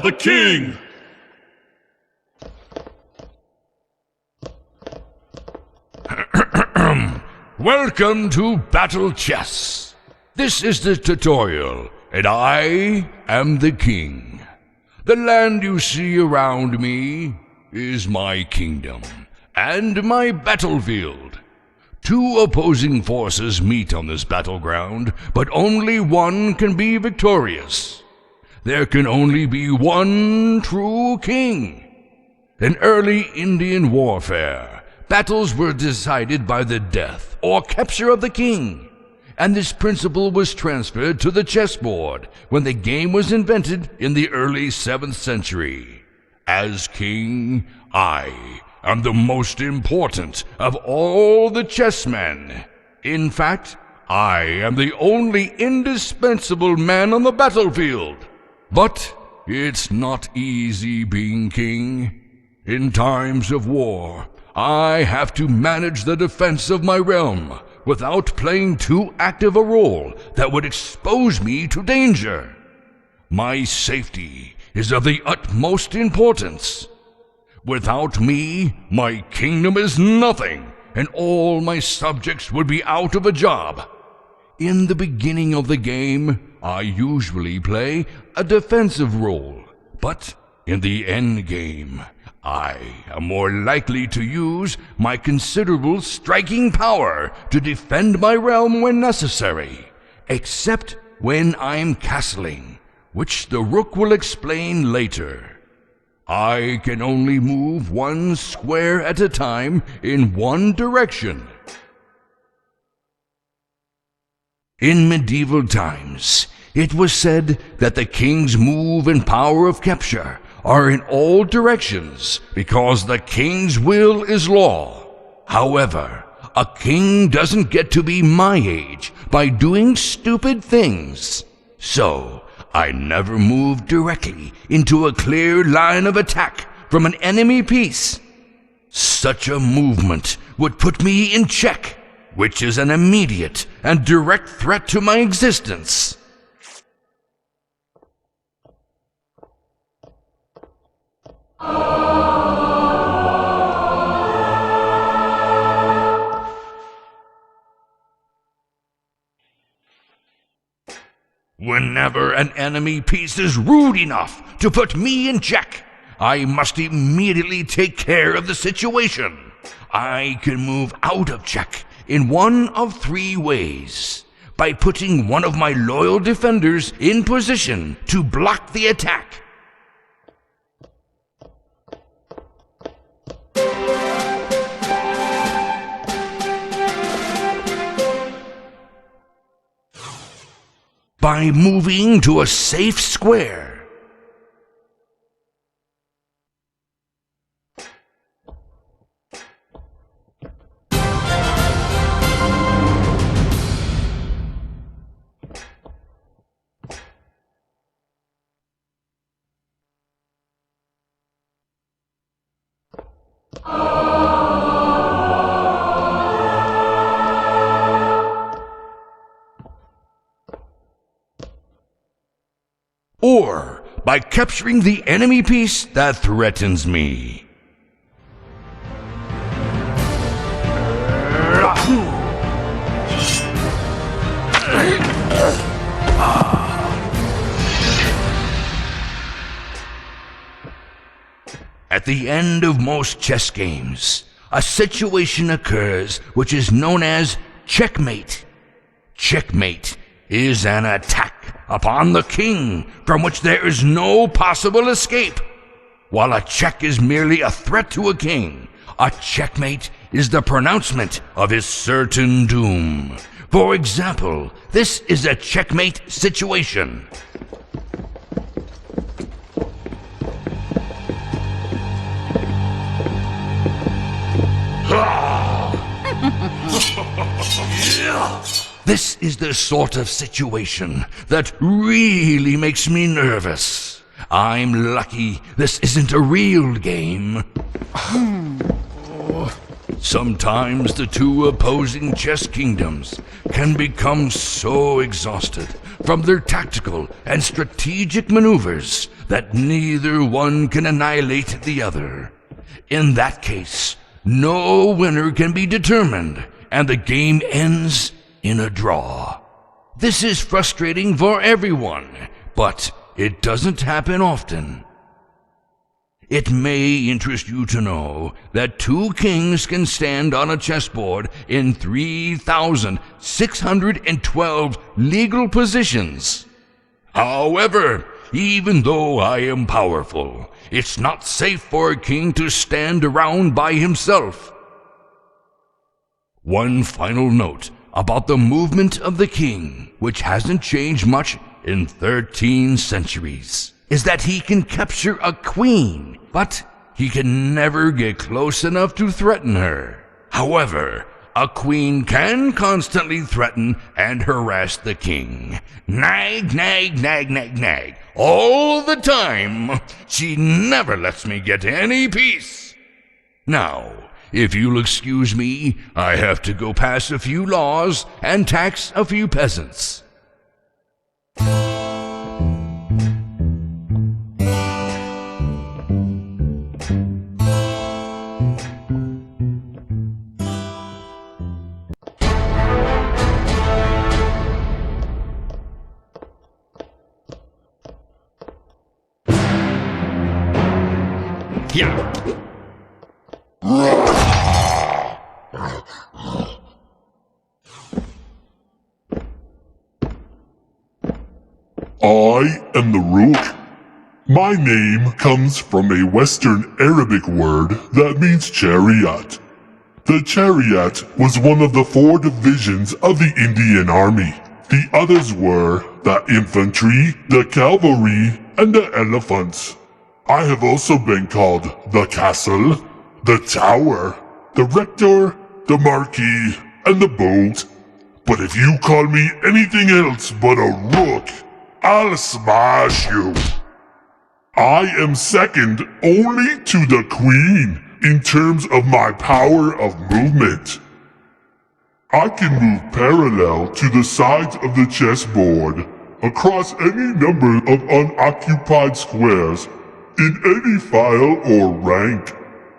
the king! Welcome to Battle Chess. This is the tutorial, and I am the king. The land you see around me is my kingdom and my battlefield. Two opposing forces meet on this battleground, but only one can be victorious. There can only be one true king. In early Indian warfare, battles were decided by the death or capture of the king, and this principle was transferred to the chessboard when the game was invented in the early 7th century. As king, I am the most important of all the chessmen. In fact, I am the only indispensable man on the battlefield. But it's not easy being king. In times of war, I have to manage the defense of my realm without playing too active a role that would expose me to danger. My safety is of the utmost importance. Without me, my kingdom is nothing, and all my subjects would be out of a job. In the beginning of the game, I usually play a defensive role, but in the end game, I am more likely to use my considerable striking power to defend my realm when necessary, except when I'm castling, which the Rook will explain later. I can only move one square at a time in one direction. In medieval times, it was said that the king's move and power of capture are in all directions because the king's will is law. However, a king doesn't get to be my age by doing stupid things. So, I never moved directly into a clear line of attack from an enemy piece. Such a movement would put me in check, which is an immediate and direct threat to my existence. Whenever an enemy piece is rude enough to put me in check, I must immediately take care of the situation. I can move out of check in one of 3 ways: by putting one of my loyal defenders in position to block the attack, by moving to a safe square, or by capturing the enemy piece that threatens me. At the end of most chess games, a situation occurs which is known as checkmate. Checkmate is an attack upon the king from which there is no possible escape. While a check is merely a threat to a king, a checkmate is the pronouncement of his certain doom. For example, this is a checkmate situation. This is the sort of situation that really makes me nervous. I'm lucky this isn't a real game. Sometimes the two opposing chess kingdoms can become so exhausted from their tactical and strategic maneuvers that neither one can annihilate the other. In that case, no winner can be determined, and the game ends in a draw. This is frustrating for everyone, but it doesn't happen often. It may interest you to know that two kings can stand on a chessboard in 3,612 legal positions. However, even though I am powerful, it's not safe for a king to stand around by himself. One final note about the movement of the king, which hasn't changed much in 13 centuries, is that he can capture a queen, but he can never get close enough to threaten her. However, a queen can constantly threaten and harass the king. Nag, nag, nag, nag, nag. All the time. She never lets me get any peace. Now, if you'll excuse me, I have to go pass a few laws and tax a few peasants. Yeah. I am the Rook. My name comes from a Western Arabic word that means chariot. The chariot was one of the 4 divisions of the Indian Army. The others were the infantry, the cavalry, and the elephants. I have also been called the castle, the tower, the rector, the marquis, and the boat. But if you call me anything else but a rook, I'll smash you. I am second only to the queen in terms of my power of movement. I can move parallel to the sides of the chessboard across any number of unoccupied squares in any file or rank.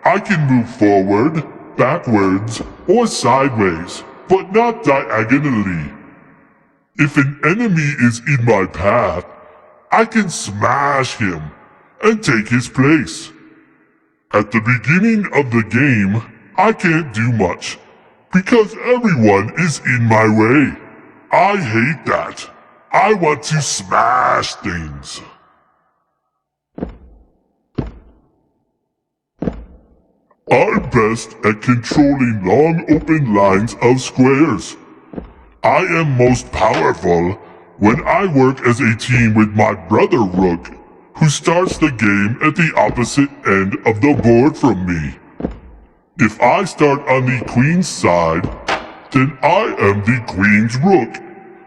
I can move forward, backwards, or sideways, but not diagonally. If an enemy is in my path, I can smash him and take his place. At the beginning of the game, I can't do much because everyone is in my way. I hate that. I want to smash things. I'm best at controlling long open lines of squares. I am most powerful when I work as a team with my brother Rook, who starts the game at the opposite end of the board from me. If I start on the queen's side, then I am the queen's rook,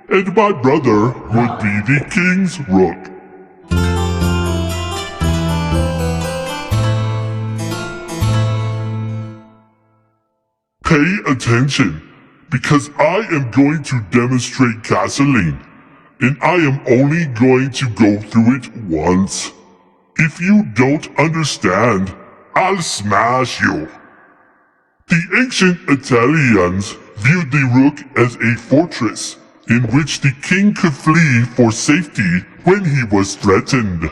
and my brother would be the king's rook. Pay attention, because I am going to demonstrate castling, and I am only going to go through it once. If you don't understand, I'll smash you. The ancient Italians viewed the rook as a fortress in which the king could flee for safety when he was threatened.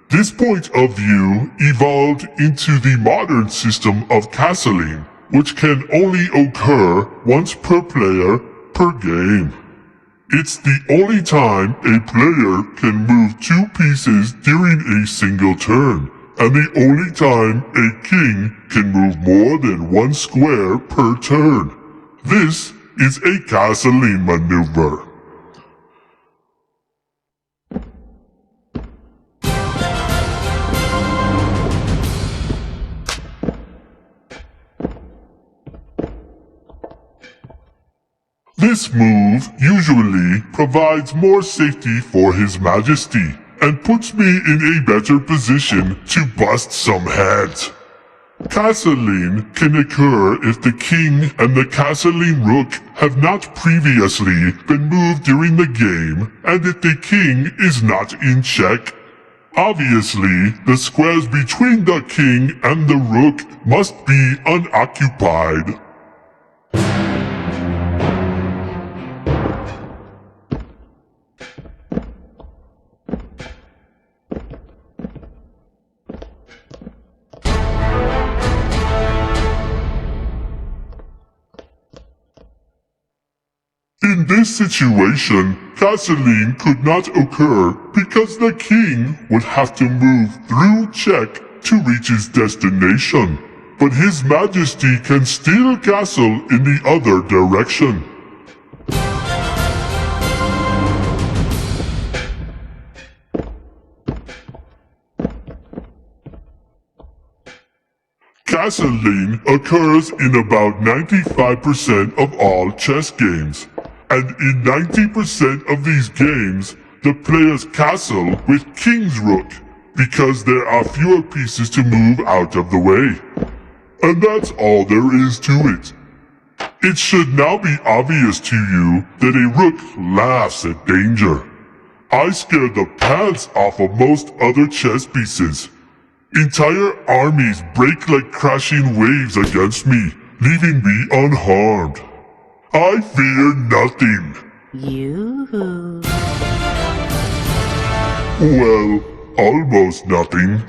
This point of view evolved into the modern system of castling, which can only occur once per player per game. It's the only time a player can move 2 pieces during a single turn, and the only time a king can move more than 1 square per turn. This is a castling maneuver. This move usually provides more safety for His Majesty and puts me in a better position to bust some heads. Castling can occur if the king and the castling rook have not previously been moved during the game and if the king is not in check. Obviously, the squares between the king and the rook must be unoccupied. In this situation, castling could not occur because the king would have to move through check to reach his destination. But His Majesty can still castle in the other direction. Castling occurs in about 95% of all chess games. And in 90% of these games, the players castle with King's Rook because there are fewer pieces to move out of the way. And that's all there is to it. It should now be obvious to you that a rook laughs at danger. I scare the pants off of most other chess pieces. Entire armies break like crashing waves against me, leaving me unharmed. I fear nothing. Yoo-hoo. Well, almost nothing.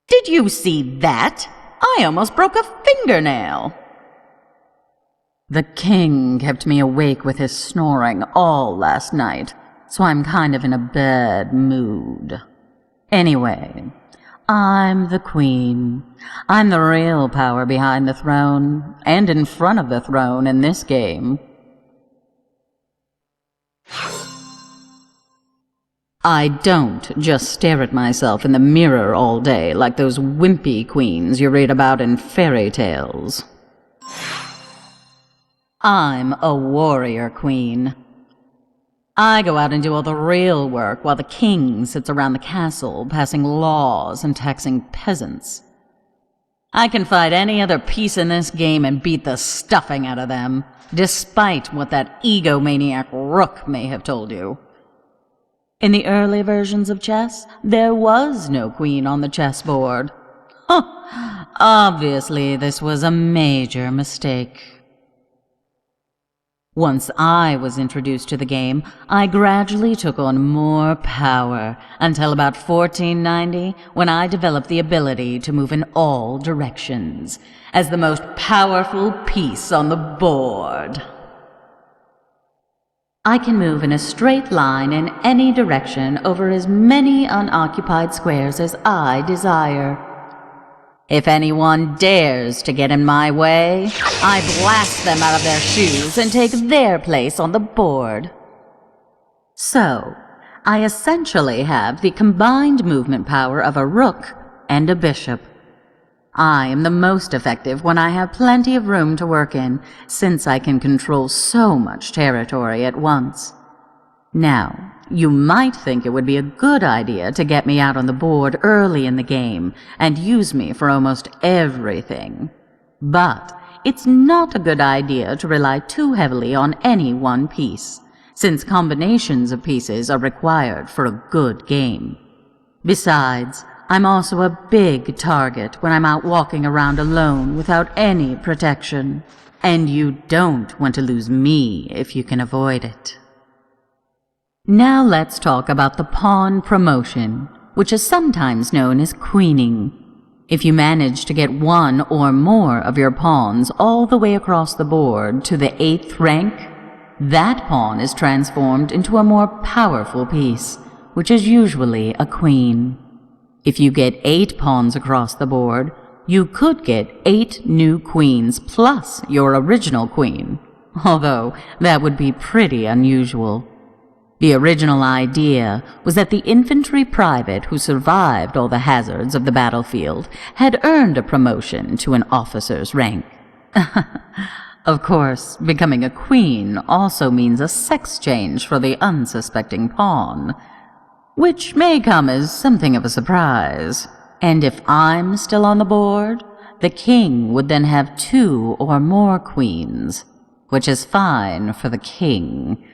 Did you see that? I almost broke a fingernail. The king kept me awake with his snoring all last night, so I'm kind of in a bad mood. Anyway, I'm the queen. I'm the real power behind the throne, and in front of the throne in this game. I don't just stare at myself in the mirror all day like those wimpy queens you read about in fairy tales. I'm a warrior queen. I go out and do all the real work while the king sits around the castle passing laws and taxing peasants. I can fight any other piece in this game and beat the stuffing out of them, despite what that egomaniac Rook may have told you. In the early versions of chess, there was no queen on the chessboard. Obviously, this was a major mistake. Once I was introduced to the game, I gradually took on more power until about 1490, when I developed the ability to move in all directions as the most powerful piece on the board. I can move in a straight line in any direction over as many unoccupied squares as I desire. If anyone dares to get in my way, I blast them out of their shoes and take their place on the board. So, I essentially have the combined movement power of a rook and a bishop. I am the most effective when I have plenty of room to work in, since I can control so much territory at once. Now, you might think it would be a good idea to get me out on the board early in the game and use me for almost everything. But it's not a good idea to rely too heavily on any one piece, since combinations of pieces are required for a good game. Besides, I'm also a big target when I'm out walking around alone without any protection, and you don't want to lose me if you can avoid it. Now let's talk about the pawn promotion, which is sometimes known as queening. If you manage to get one or more of your pawns all the way across the board to the 8th rank, that pawn is transformed into a more powerful piece, which is usually a queen. If you get 8 pawns across the board, you could get 8 new queens plus your original queen, although that would be pretty unusual. The original idea was that the infantry private who survived all the hazards of the battlefield had earned a promotion to an officer's rank. Of course, becoming a queen also means a sex change for the unsuspecting pawn, which may come as something of a surprise. And if I'm still on the board, The king would then have 2 or more queens, which is fine for the king.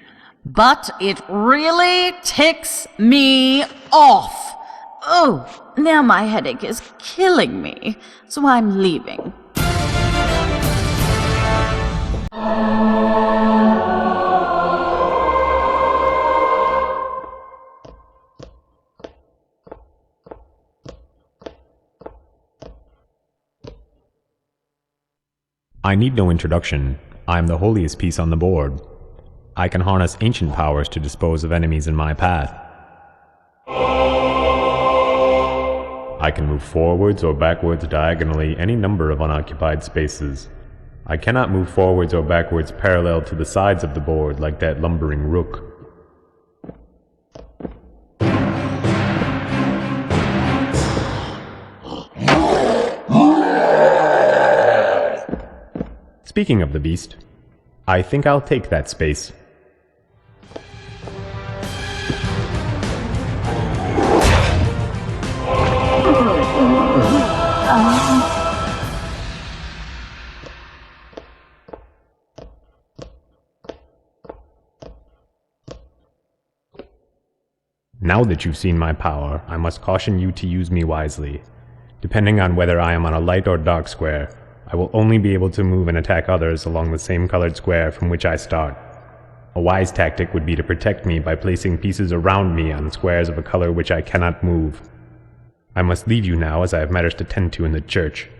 But it really ticks me off. Oh, now my headache is killing me, so I'm leaving. I need no introduction. I am the holiest piece on the board. I can harness ancient powers to dispose of enemies in my path. I can move forwards or backwards diagonally any number of unoccupied spaces. I cannot move forwards or backwards parallel to the sides of the board like that lumbering rook. Speaking of the beast, I think I'll take that space. Now that you've seen my power, I must caution you to use me wisely. Depending on whether I am on a light or dark square, I will only be able to move and attack others along the same colored square from which I start. A wise tactic would be to protect me by placing pieces around me on squares of a color which I cannot move. I must leave you now, as I have matters to tend to in the church.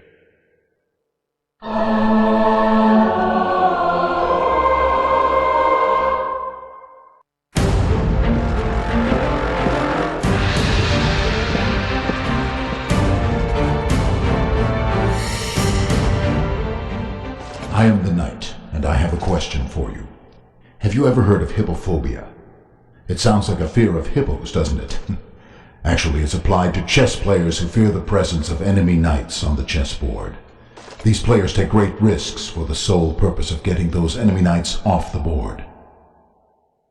I am the knight, and I have a question for you. Have you ever heard of hippophobia? It sounds like a fear of hippos, doesn't it? Actually, it's applied to chess players who fear the presence of enemy knights on the chessboard. These players take great risks for the sole purpose of getting those enemy knights off the board.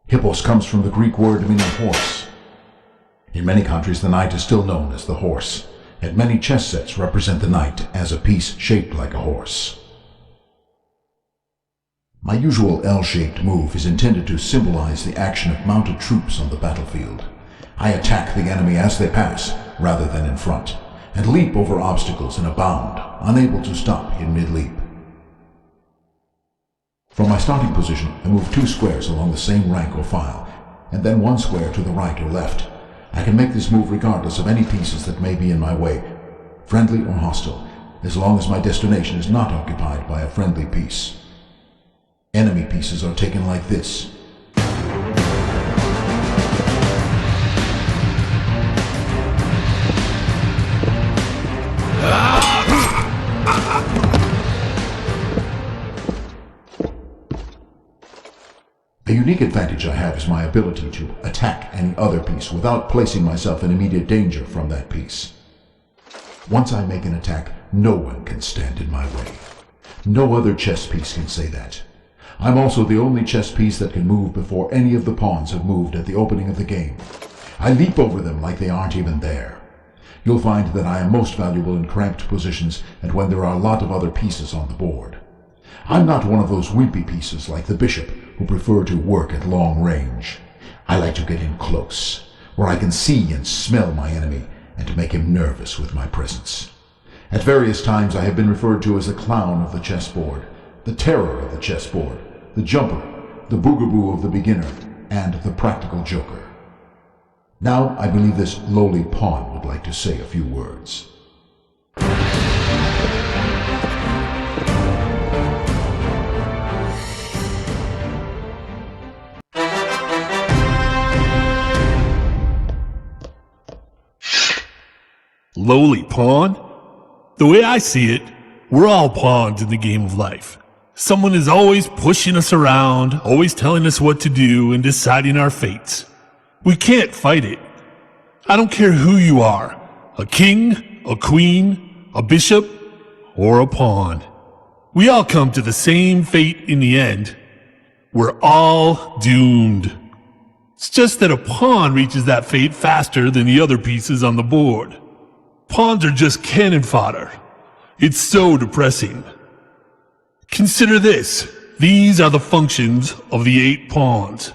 Hippos comes from the Greek word meaning horse. In many countries, the knight is still known as the horse, and many chess sets represent the knight as a piece shaped like a horse. My usual L-shaped move is intended to symbolize the action of mounted troops on the battlefield. I attack the enemy as they pass, rather than in front, and leap over obstacles in a bound, unable to stop in mid-leap. From my starting position, I move 2 squares along the same rank or file, and then 1 square to the right or left. I can make this move regardless of any pieces that may be in my way, friendly or hostile, as long as my destination is not occupied by a friendly piece. Enemy pieces are taken like this. A unique advantage I have is my ability to attack any other piece without placing myself in immediate danger from that piece. Once I make an attack, no one can stand in my way. No other chess piece can say that. I'm also the only chess piece that can move before any of the pawns have moved at the opening of the game. I leap over them like they aren't even there. You'll find that I am most valuable in cramped positions and when there are a lot of other pieces on the board. I'm not one of those wimpy pieces like the bishop who prefer to work at long range. I like to get in close, where I can see and smell my enemy and to make him nervous with my presence. At various times I have been referred to as the clown of the chessboard, the terror of the chessboard, the jumper, the boogaboo of the beginner, and the practical joker. Now I believe this lowly pawn would like to say a few words. Lowly pawn? The way I see it, we're all pawns in the game of life. Someone is always pushing us around, always telling us what to do and deciding our fates. We can't fight it. I don't care who you are, a king, a queen, a bishop, or a pawn. We all come to the same fate in the end. We're all doomed. It's just that a pawn reaches that fate faster than the other pieces on the board. Pawns are just cannon fodder. It's so depressing. Consider this. These are the functions of the 8 pawns.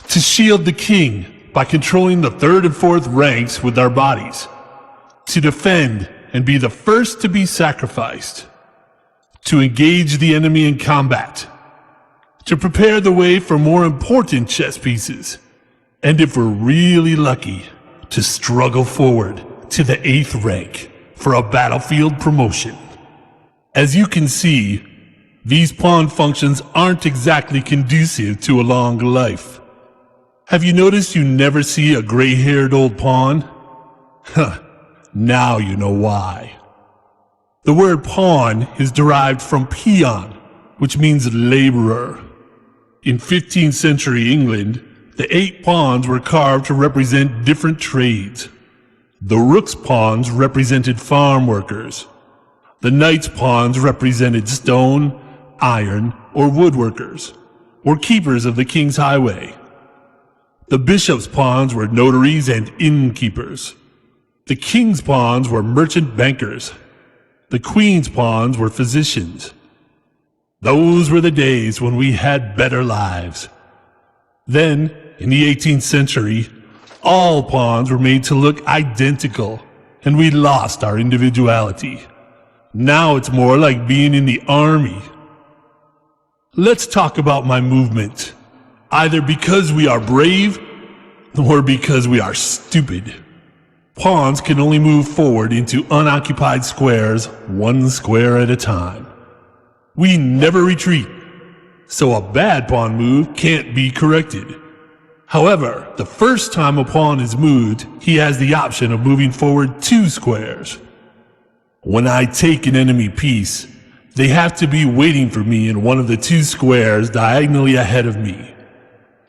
To shield the king by controlling the 3rd and 4th ranks with our bodies. To defend and be the first to be sacrificed. To engage the enemy in combat. To prepare the way for more important chess pieces. And if we're really lucky, to struggle forward to the 8th rank for a battlefield promotion. As you can see, these pawn functions aren't exactly conducive to a long life. Have you noticed you never see a gray-haired old pawn? Huh, now you know why. The word pawn is derived from peon, which means laborer. In 15th century England, the 8 pawns were carved to represent different trades. The rook's pawns represented farm workers. The knight's pawns represented stone, iron, or woodworkers, or keepers of the king's highway. The bishop's pawns were notaries and innkeepers. The king's pawns were merchant bankers. The queen's pawns were physicians. Those were the days when we had better lives. Then, in the 18th century, all pawns were made to look identical, and we lost our individuality. Now it's more like being in the army. Let's talk about my movement. Either because we are brave, or because we are stupid. Pawns can only move forward into unoccupied squares, 1 square at a time. We never retreat, so a bad pawn move can't be corrected. However, the first time a pawn is moved, he has the option of moving forward 2 squares. When I take an enemy piece, they have to be waiting for me in one of the 2 squares diagonally ahead of me.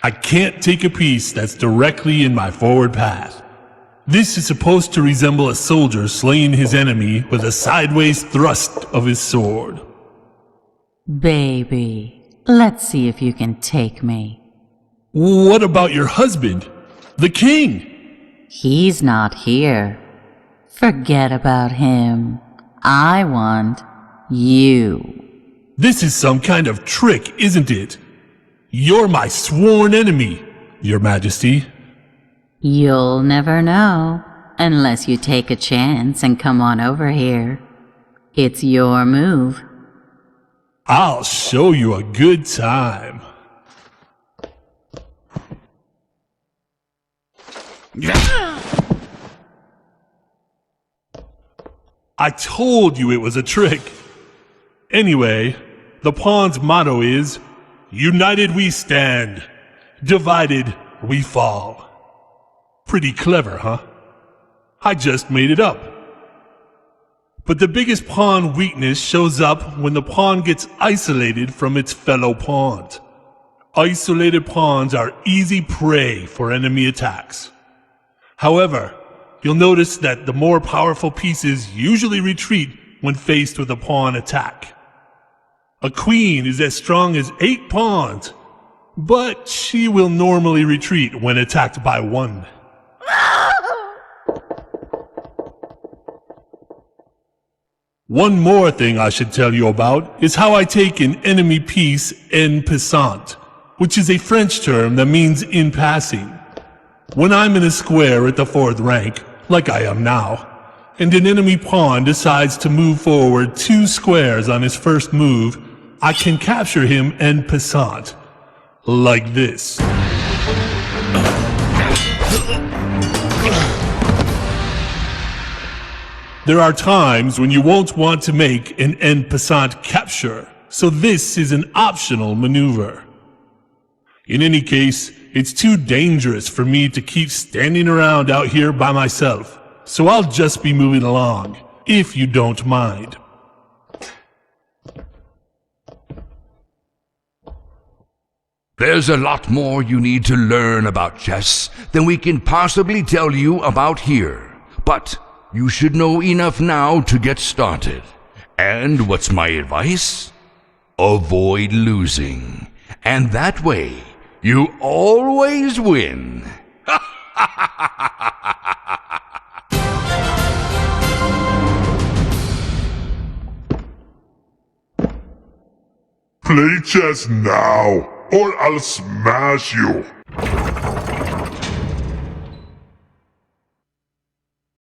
I can't take a piece that's directly in my forward path. This is supposed to resemble a soldier slaying his enemy with a sideways thrust of his sword. Baby, let's see if you can take me. What about your husband, the king? He's not here. Forget about him. I want you. This is some kind of trick, isn't it? You're my sworn enemy, Your Majesty. You'll never know, unless you take a chance and come on over here. It's your move. I'll show you a good time. I told you it was a trick. Anyway, the pawn's motto is, United we stand, divided we fall. Pretty clever, huh? I just made it up. But the biggest pawn weakness shows up when the pawn gets isolated from its fellow pawns. Isolated pawns are easy prey for enemy attacks. However, you'll notice that the more powerful pieces usually retreat when faced with a pawn attack. A queen is as strong as 8 pawns, but she will normally retreat when attacked by 1. One more thing I should tell you about is how I take an enemy piece en passant, which is a French term that means in passing. When I'm in a square at the 4th rank, like I am now, and an enemy pawn decides to move forward 2 squares on his first move, I can capture him en passant, like this. There are times when you won't want to make an en passant capture, so this is an optional maneuver. In any case, it's too dangerous for me to keep standing around out here by myself, so I'll just be moving along, if you don't mind. There's a lot more you need to learn about chess than we can possibly tell you about here, but you should know enough now to get started. And what's my advice? Avoid losing, and that way, you always win. Play chess now, or I'll smash you.